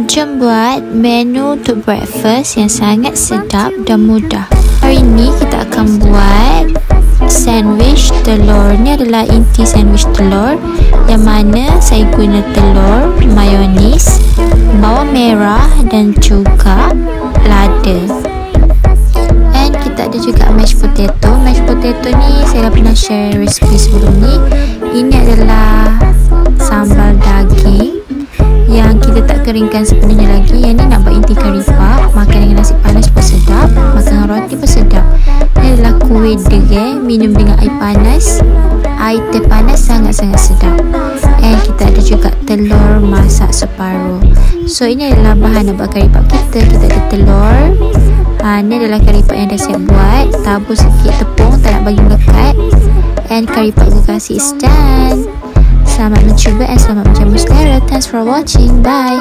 Jom buat menu untuk breakfast yang sangat sedap dan mudah. Hari ini kita akan buat sandwich telur. Ini adalah inti sandwich telur, yang mana saya guna telur, mayonis, bawang merah dan juga lada. And kita ada juga mashed potato. Mashed potato ni saya dah pernah share resipi sebelum ni. Ini adalah sambal daging yang kita tak keringkan sepenuhnya lagi. Yang ni nak buat inti kari pak. Makan dengan nasi panas pun sedap, makan dengan roti pun sedap. Ini adalah kuih degil, minum dengan air panas. Air teh panas sangat-sangat sedap. And kita ada juga telur masak separuh. So ini adalah bahan nak buat kari pak kita. Kita ada telur. Ini adalah kari pak yang dah siap buat. Tabur sikit tepung, tak nak bagi melekat. And kari pak gergaji is done. Selamat mencuba dan selamat menjamu selera. Thanks for watching. Bye.